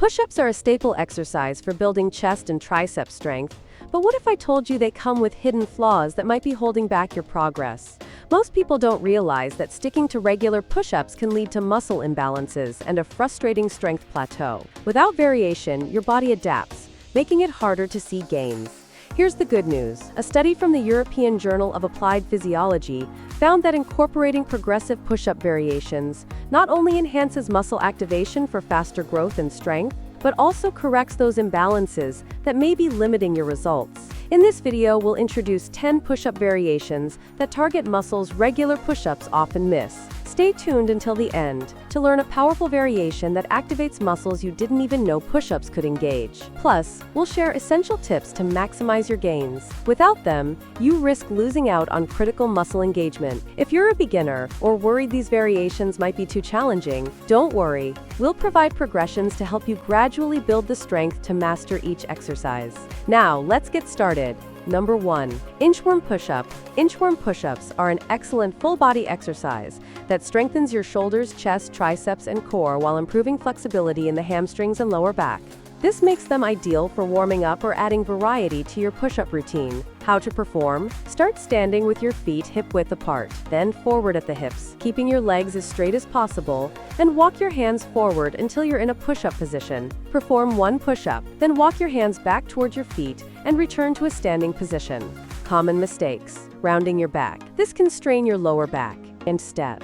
Push-ups are a staple exercise for building chest and tricep strength, but what if I told you they come with hidden flaws that might be holding back your progress? Most people don't realize that sticking to regular push-ups can lead to muscle imbalances and a frustrating strength plateau. Without variation, your body adapts, making it harder to see gains. Here's the good news. A study from the European Journal of Applied Physiology found that incorporating progressive push-up variations not only enhances muscle activation for faster growth and strength, but also corrects those imbalances that may be limiting your results. In this video, we'll introduce 10 push-up variations that target muscles regular push-ups often miss. Stay tuned until the end to learn a powerful variation that activates muscles you didn't even know push-ups could engage. Plus, we'll share essential tips to maximize your gains. Without them, you risk losing out on critical muscle engagement. If you're a beginner or worried these variations might be too challenging, don't worry. We'll provide progressions to help you gradually build the strength to master each exercise. Now, let's get started. Number 1. Inchworm Push-Up. Inchworm push-ups are an excellent full-body exercise that strengthens your shoulders, chest, triceps, and core while improving flexibility in the hamstrings and lower back. This makes them ideal for warming up or adding variety to your push-up routine. How to perform? Start standing with your feet hip-width apart, then forward at the hips, keeping your legs as straight as possible, and walk your hands forward until you're in a push-up position. Perform one push-up, then walk your hands back towards your feet and return to a standing position. Common mistakes. Rounding your back. This can strain your lower back. Instead,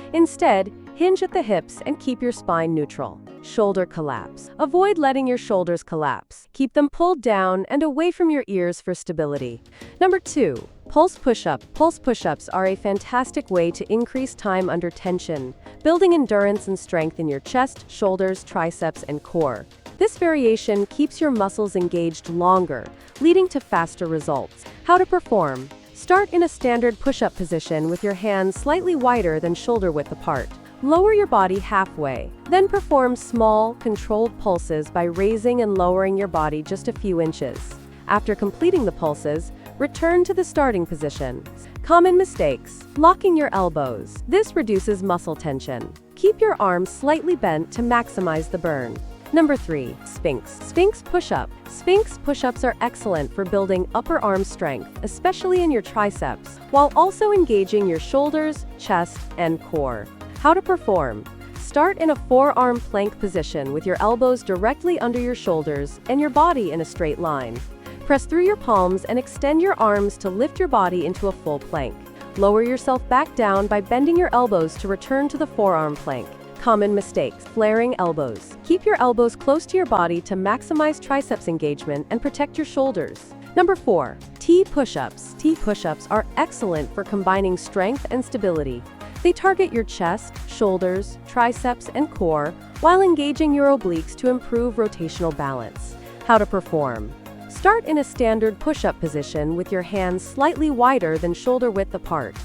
hinge at the hips and keep your spine neutral. Shoulder collapse. Avoid letting your shoulders collapse. Keep them pulled down and away from your ears for stability. Number 2. Pulse push-up. Pulse push-ups are a fantastic way to increase time under tension, building endurance and strength in your chest, shoulders, triceps, and core. This variation keeps your muscles engaged longer, leading to faster results. How to perform? Start in a standard push-up position with your hands slightly wider than shoulder width apart. Lower your body halfway. Then perform small, controlled pulses by raising and lowering your body just a few inches. After completing the pulses, return to the starting position. Common mistakes. Locking your elbows. This reduces muscle tension. Keep your arms slightly bent to maximize the burn. Number 3. Sphinx Push-Up. Sphinx push-ups are excellent for building upper arm strength, especially in your triceps, while also engaging your shoulders, chest, and core. How to perform? Start in a forearm plank position with your elbows directly under your shoulders and your body in a straight line. Press through your palms and extend your arms to lift your body into a full plank. Lower yourself back down by bending your elbows to return to the forearm plank. Common mistakes. Flaring elbows. Keep your elbows close to your body to maximize triceps engagement and protect your shoulders. Number 4. T push-ups. T push-ups are excellent for combining strength and stability. They target your chest, shoulders, triceps, and core while engaging your obliques to improve rotational balance. How to perform? Start in a standard push-up position with your hands slightly wider than shoulder width apart.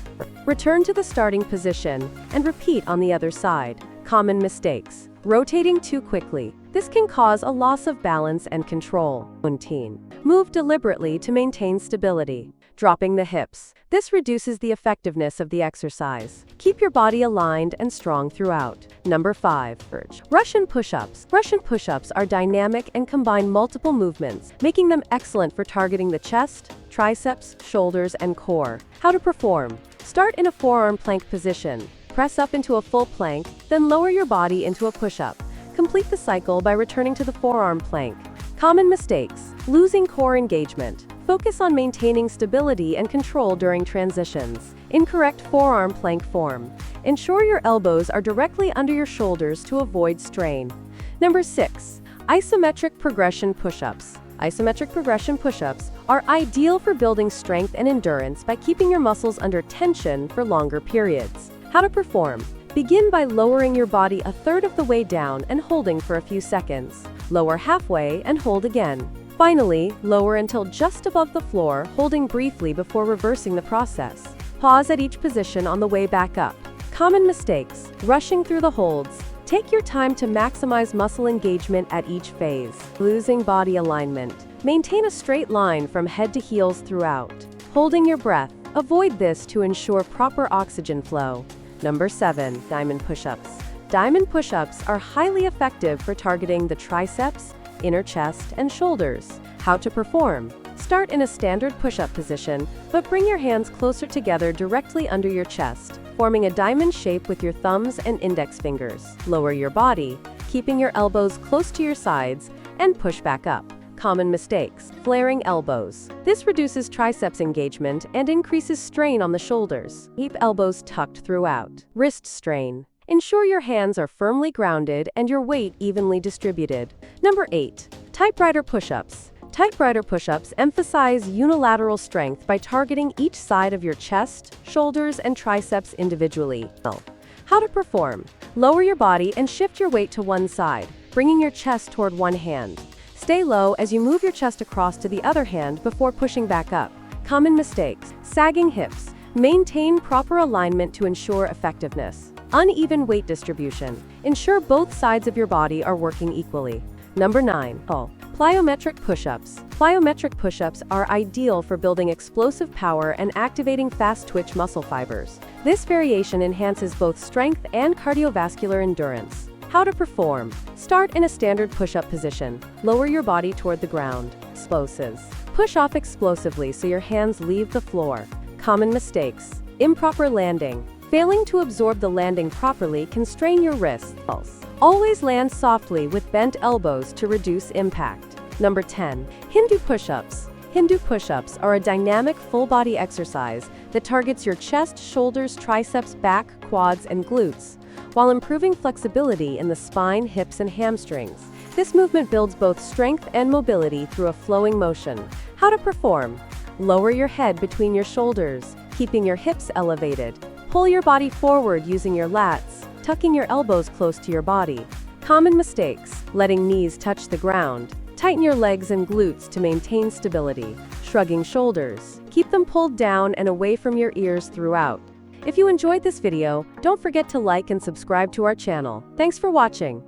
Return to the starting position and repeat on the other side. Common mistakes. Rotating too quickly. This can cause a loss of balance and control. Move deliberately to maintain stability. Dropping the hips. This reduces the effectiveness of the exercise. Keep your body aligned and strong throughout. Number 5. Russian push-ups. Russian push-ups are dynamic and combine multiple movements, making them excellent for targeting the chest, triceps, shoulders, and core. How to perform? Start in a forearm plank position. Press up into a full plank, then lower your body into a push-up. Complete the cycle by returning to the forearm plank. Common mistakes. Losing core engagement. Focus on maintaining stability and control during transitions. Incorrect forearm plank form. Ensure your elbows are directly under your shoulders to avoid strain. Number 6. Isometric progression push-ups. Isometric progression push-ups are ideal for building strength and endurance by keeping your muscles under tension for longer periods. How to perform? Begin by lowering your body a third of the way down and holding for a few seconds. Lower halfway and hold again. Finally, lower until just above the floor, holding briefly before reversing the process. Pause at each position on the way back up. Common mistakes. Rushing through the holds. Take your time to maximize muscle engagement at each phase. Losing body alignment. Maintain a straight line from head to heels throughout. Holding your breath. Avoid this to ensure proper oxygen flow. Number 7. Diamond push-ups. Diamond push-ups are highly effective for targeting the triceps, inner chest, and shoulders. How to perform. Start in a standard push-up position, but bring your hands closer together directly under your chest, forming a diamond shape with your thumbs and index fingers. Lower your body, keeping your elbows close to your sides, and push back up. Common mistakes. Flaring elbows. This reduces triceps engagement and increases strain on the shoulders. Keep elbows tucked throughout. Wrist strain. Ensure your hands are firmly grounded and your weight evenly distributed. Number 8. Typewriter push-ups. Typewriter push-ups emphasize unilateral strength by targeting each side of your chest, shoulders, and triceps individually. How to perform. Lower your body and shift your weight to one side, bringing your chest toward one hand. Stay low as you move your chest across to the other hand before pushing back up. Common mistakes. Sagging hips. Maintain proper alignment to ensure effectiveness. Uneven weight distribution. Ensure both sides of your body are working equally. Number 9. Plyometric push-ups. Plyometric push-ups are ideal for building explosive power and activating fast-twitch muscle fibers. This variation enhances both strength and cardiovascular endurance. How to perform. Start in a standard push-up position. Lower your body toward the ground. Explosives. Push off explosively so your hands leave the floor. Common mistakes. Improper landing. Failing to absorb the landing properly can strain your wrists. Always land softly with bent elbows to reduce impact. Number 10. Hindu push-ups. Hindu push-ups are a dynamic full-body exercise that targets your chest, shoulders, triceps, back, quads, and glutes, while improving flexibility in the spine, hips, and hamstrings. This movement builds both strength and mobility through a flowing motion. How to perform. Lower your head between your shoulders, keeping your hips elevated. Pull your body forward using your lats, tucking your elbows close to your body. Common mistakes. Letting knees touch the ground. Tighten your legs and glutes to maintain stability. Shrugging shoulders. Keep them pulled down and away from your ears throughout. If you enjoyed this video, don't forget to like and subscribe to our channel. Thanks for watching.